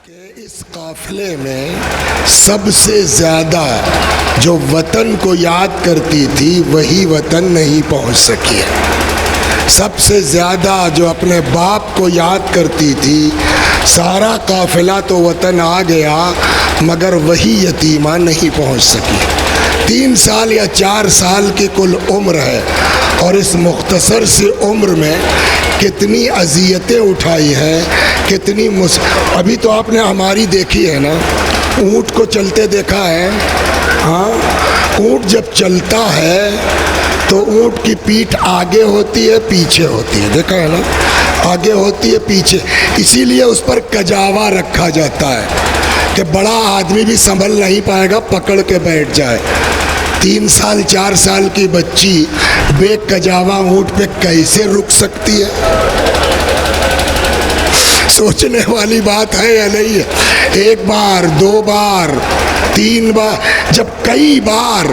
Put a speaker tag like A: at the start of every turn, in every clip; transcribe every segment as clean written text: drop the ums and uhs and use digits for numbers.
A: کہ اس قافلے میں سب سے زیادہ جو وطن کو یاد کرتی تھی وہی وطن نہیں پہنچ سکی ہے۔ سب سے زیادہ جو اپنے باپ کو یاد کرتی تھی، سارا قافلہ تو وطن آ گیا مگر وہی یتیمہ نہیں پہنچ سکی۔ 3 سال یا 4 سال کی کل عمر ہے، اور اس مختصر سی عمر میں کتنی اذیتیں اٹھائی ہیں، کتنی ابھی تو آپ نے ہماری دیکھی ہے نا، اونٹ کو چلتے دیکھا ہے؟ ہاں، اونٹ جب چلتا ہے تو اونٹ کی پیٹھ آگے ہوتی ہے پیچھے ہوتی ہے، دیکھا ہے نا، آگے ہوتی ہے پیچھے، اسی لیے اس پر کجاوا رکھا جاتا ہے کہ بڑا آدمی بھی سنبھل نہیں پائے گا، پکڑ کے بیٹھ جائے۔ 3 سال 4 سال کی بچی بے کجاوا اونٹ پہ کیسے رک سکتی ہے؟ سوچنے والی بات ہے یا نہیں ہے؟ 1 بار 2 بار 3 بار، جب کئی بار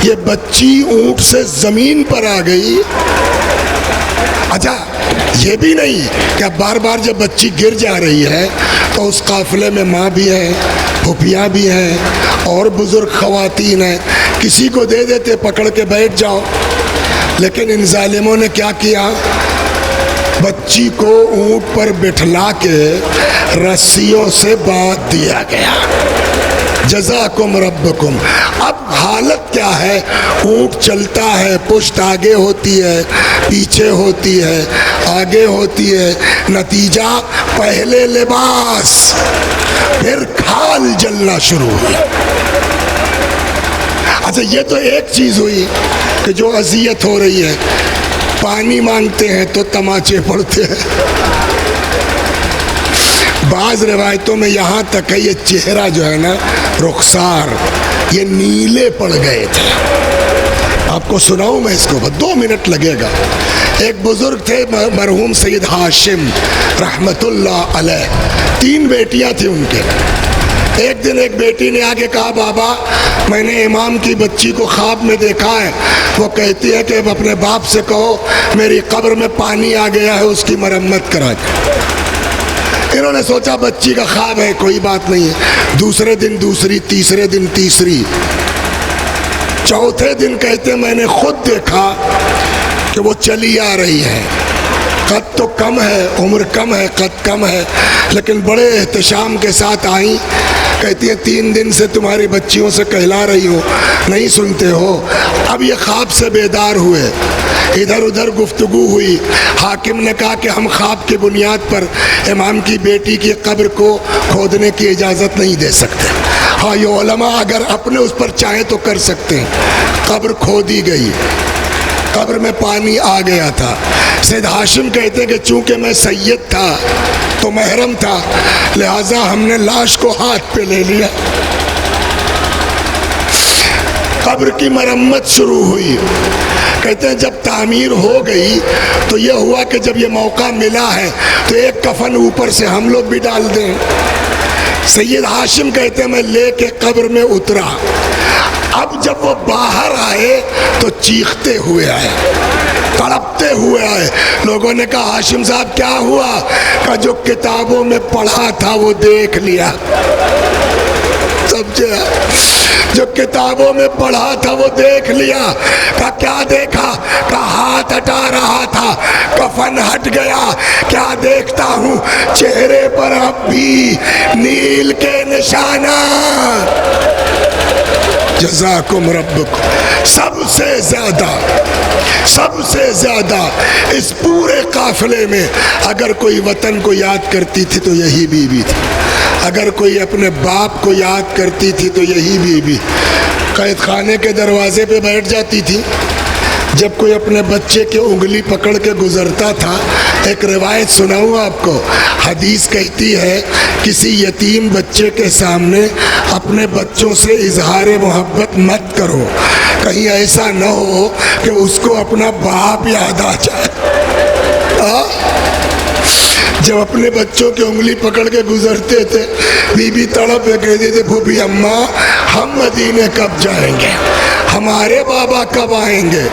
A: یہ بچی اونٹ سے زمین پر آ گئی، اچھا یہ بھی نہیں کہ بار بار جب بچی گر جا رہی ہے تو اس قافلے میں ماں بھی ہے، پھوپھیاں بھی ہیں، اور بزرگ خواتین ہیں، کسی کو دے دیتے پکڑ کے بیٹھ جاؤ۔ لیکن ان ظالموں نے کیا کیا؟ بچی کو اونٹ پر بٹھلا کے رسیوں سے باندھ دیا گیا۔ جزاکم ربکم۔ اب حالت کیا ہے؟ اونٹ چلتا ہے، پشت آگے ہوتی ہے، پیچھے ہوتی ہے، آگے ہوتی ہے، نتیجہ پہلے لباس پھر کھال جلنا شروع ہوئی۔ اچھا یہ تو ایک چیز ہوئی کہ جو اذیت ہو رہی ہے، پانی مانگتے ہیں تو تماچے پڑتے ہیں۔ بعض روایتوں میں یہاں تک ہے یہ چہرہ جو ہے نا، رخسار یہ نیلے پڑ گئے تھے۔ آپ کو سناؤں میں اس کو، 2 منٹ لگے گا۔ ایک بزرگ تھے مرحوم سید ہاشم رحمت اللہ علیہ، 3 بیٹیاں تھیں ان کے۔ ایک دن ایک بیٹی نے آگے کہا، بابا میں نے امام کی بچی کو خواب میں دیکھا ہے، وہ کہتی ہے کہ اپنے باپ سے کہو میری قبر میں پانی آ گیا ہے، اس کی مرمت کرا دے۔ انہوں نے سوچا بچی کا خواب ہے، کوئی بات نہیں ہے۔ دوسرے دن دوسری، تیسرے دن تیسری، چوتھے دن کہتے میں نے خود دیکھا کہ وہ چلی آ رہی ہے، قد تو کم ہے، عمر کم ہے، قد کم ہے، لیکن بڑے احتشام کے ساتھ آئیں۔ کہتی ہے 3 دن سے تمہاری بچیوں سے کہلا رہی ہوں، نہیں سنتے ہو۔ اب یہ خواب سے بیدار ہوئے، ادھر ادھر گفتگو ہوئی۔ حاکم نے کہا کہ ہم خواب کی بنیاد پر امام کی بیٹی کی قبر کو کھودنے کی اجازت نہیں دے سکتے۔ ہاں یہ علماء اگر اپنے اس پر چاہیں تو کر سکتے ہیں۔ قبر کھودی گئی، قبر میں پانی آ گیا تھا۔ سید ہاشم کہتے ہیں کہ چونکہ میں سید تھا تو محرم تھا، لہٰذا ہم نے لاش کو ہاتھ پہ لے لیا۔ قبر کی مرمت شروع ہوئی۔ کہتے ہیں جب تعمیر ہو گئی تو یہ ہوا کہ جب یہ موقع ملا ہے تو ایک کفن اوپر سے ہم لوگ بھی ڈال دیں۔ سید ہاشم کہتے ہیں میں لے کے قبر میں اترا۔ اب جب وہ باہر آئے تو چیختے ہوئے آئے، تڑپتے ہوئے آئے۔ لوگوں نے کہا ہاشم صاحب کیا ہوا؟ کہ جو کتابوں میں پڑھا تھا وہ دیکھ لیا۔ سمجھے؟ جو کتابوں میں پڑھا تھا وہ دیکھ لیا۔ کہا کیا دیکھا؟ کہا ہاتھ ہٹا رہا تھا، کفن ہٹ گیا، کیا دیکھتا ہوں چہرے پر اب بھی نیل کے نشانات۔ جزاکم ربکم۔ سب سے زیادہ اس پورے قافلے میں اگر کوئی وطن کو یاد کرتی تھی تو یہی بی بی تھی، اگر کوئی اپنے باپ کو یاد کرتی تھی تو یہی بی بی۔ قید خانے کے دروازے پہ بیٹھ جاتی تھی، جب کوئی اپنے بچے کی انگلی پکڑ کے گزرتا تھا، ایک روایت سناؤں آپ کو، حدیث کہتی ہے کسی یتیم بچے کے سامنے اپنے بچوں سے اظہار محبت مت کرو، کہیں ایسا نہ ہو کہ اس کو اپنا باپ یاد آ جائے۔ جب اپنے بچوں کی انگلی پکڑ کے گزرتے تھے، بی بی تڑپ کے کہتے تھے پھوپھی اماں ہم مدینے کب جائیں گے، ہمارے بابا کب آئیں گے۔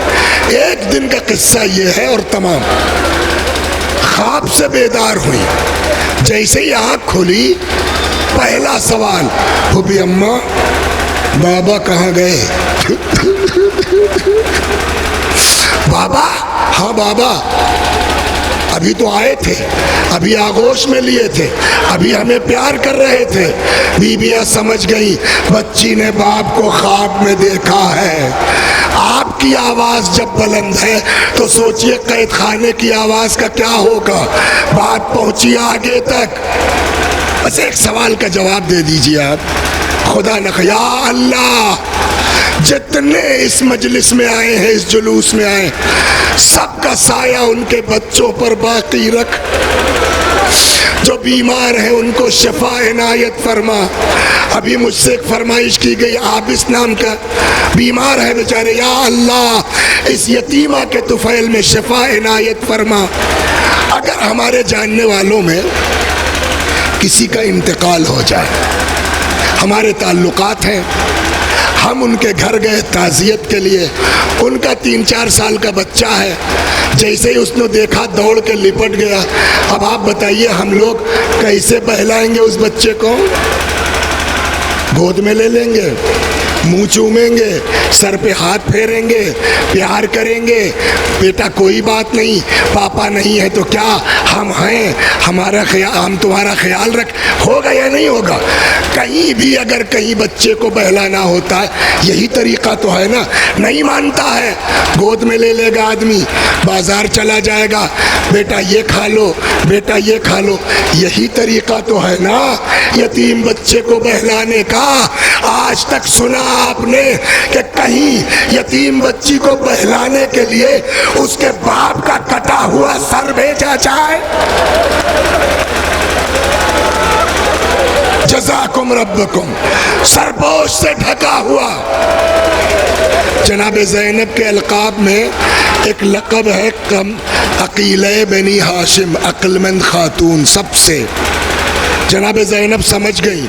A: ایک دن کا قصہ یہ ہے اور تمام۔ خواب سے بیدار ہوئی، جیسے ہی آنکھ کھلی پہلا سوال، پھوپھی اماں بابا کہاں گئے؟ بابا، ہاں بابا ابھی تو آئے تھے، ابھی آغوش میں لیے تھے، ابھی ہمیں پیار کر رہے تھے۔ بیویاں سمجھ گئی بچی نے باپ کو خواب میں دیکھا ہے۔ آپ کی آواز جب بلند ہے تو سوچئے قید خانے کی آواز کا کیا ہوگا۔ بات پہنچی آگے تک۔ بس ایک سوال کا جواب دے دیجئے آپ، خدا نہ، یا اللہ جتنے اس مجلس میں آئے ہیں، اس جلوس میں آئے، سب کا سایہ ان کے بچوں پر باقی رکھ، جو بیمار ہیں ان کو شفا عنایت فرما۔ ابھی مجھ سے ایک فرمائش کی گئی، عابس نام کا بیمار ہے بیچارے، یا اللہ اس یتیمہ کے طفیل میں شفا عنایت فرما۔ اگر ہمارے جاننے والوں میں کسی کا انتقال ہو جائے، ہمارے تعلقات ہیں، ہم ان کے گھر گئے تعزیت کے لیے، ان کا 3-4 سال کا بچہ ہے، جیسے ہی اس نے دیکھا دوڑ کے لپٹ گیا۔ اب آپ بتائیے ہم لوگ کیسے بہلائیں گے اس بچے کو؟ گود میں لے لیں گے، منہ چومیں گے، سر پہ ہاتھ پھیریں گے، پیار کریں گے، بیٹا کوئی بات نہیں، پاپا نہیں ہے تو کیا، ہم ہیں، ہمارا خیال، ہم تمہارا خیال رکھ، ہوگا یا نہیں ہوگا؟ کہیں بھی اگر کہیں بچے کو بہلانا ہوتا ہے یہی طریقہ تو ہے نا۔ نہیں مانتا ہے، گود میں لے لے گا آدمی، بازار چلا جائے گا، بیٹا یہ کھا لو، بیٹا یہ کھا لو، یہی طریقہ تو ہے نا یتیم بچے کو بہلانے کا۔ آج تک سنا آپ نے کہ کہیں یتیم بچی کو بہلانے کے لیے اس کے باپ کا کٹا ہوا سر بھیجا جائے؟ جزاکم ربکم، سرپوش سے ڈھکا ہوا۔ جناب زینب کے القاب میں ایک لقب ہے عقیلہ بنی ہاشم، عقل مند خاتون سب سے۔ جناب زینب سمجھ گئی،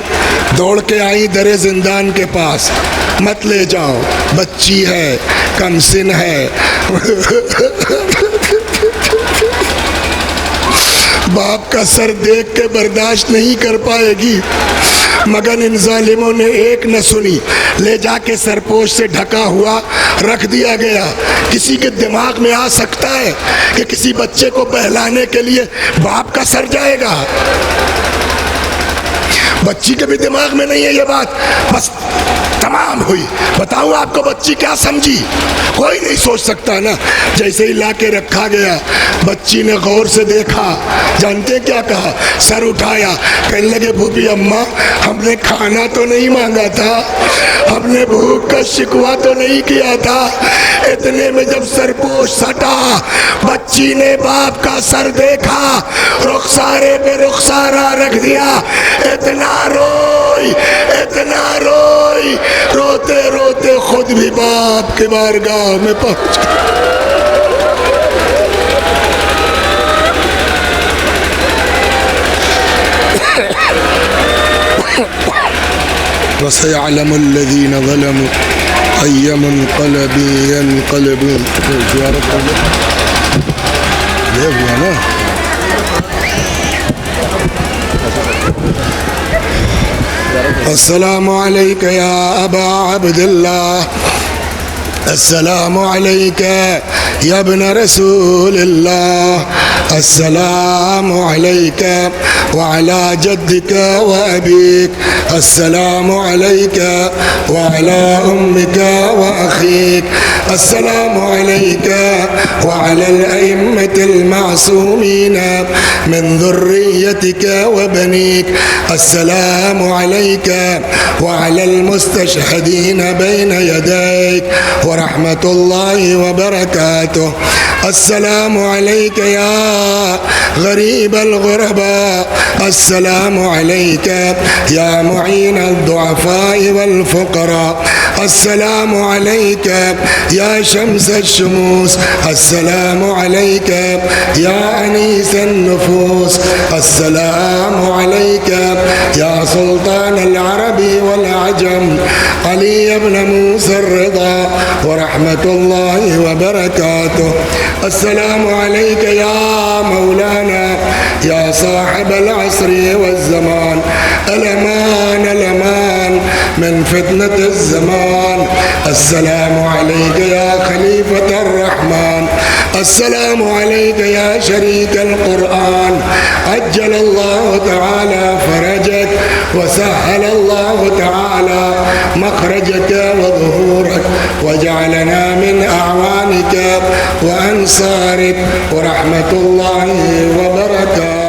A: دوڑ کے آئی در زندان کے پاس، مت لے جاؤ، بچی ہے، کم سن ہے۔ باپ کا سر دیکھ کے برداشت نہیں کر پائے گی، مگر ان ظالموں نے ایک نہ سنی، لے جا کے سرپوش سے ڈھکا ہوا رکھ دیا گیا۔ کسی کے دماغ میں آ سکتا ہے کہ کسی بچے کو بہلانے کے لیے باپ کا سر جائے گا؟ بچی کے بھی دماغ میں نہیں ہے یہ بات، بس تمام ہوئی۔ بتاؤں آپ کو بچی کیا سمجھی؟ کوئی نہیں سوچ سکتا نا۔ جیسے ہی لا کے رکھا گیا، بچی نے غور سے دیکھا، جانتے کیا کہا؟ سر اٹھایا، کہنے لگے پھوپھی اماں ہم نے کھانا تو نہیں مانگا تھا، ہم نے بھوک کا شکوہ تو نہیں کیا تھا۔ اتنے میں جب سرپوش ہٹا، بچی نے باپ کا سر دیکھا، رخسارے پہ رخسارہ رکھ دیا، اتنا روئی، اتنا روئی، روتے روتے خود بھی باپ کے بارگاہ میں پہنچ گئی۔ وَسَيَعْلَمُ الَّذِينَ ظَلَمُوا أَيَّ مُنْقَلَبٍ يَنْقَلِبُونَ۔ زیارت کر لو، یہ ہوا نا۔ السلام علیک یا ابا عبداللہ، السلام علیک یا ابن رسول اللہ، السلام علیک وعلى جدك وأبيك، السلام عليك وعلى أمك وأخيك، السلام عليك وعلى الأئمة المعصومين من ذريتك وبنيك، السلام عليك وعلى المستشهدين بين يديك ورحمة الله وبركاته، السلام عليك يا غريب الغرباء، السلام عليك يا معين الضعفاء والفقراء، السلام عليك يا شمس الشموس، السلام عليك يا أنيس النفوس، السلام عليك يا سلطان العرب والعجم، علي بن موسى الرضا ورحمة الله وبركاته. السلام عليك يا مولانا يا صاحب العصر والزمان، الأمان الأمان من فتنة الزمان. السلام عليك يا خليفة الرحمن، السلام عليك يا شريك القرآن، عجل الله تعالى فرجك وسهل الله تعالى مخرجك وظهورك، وجعلنا من أعوانك وأنصارك ورحمة الله وبركاته.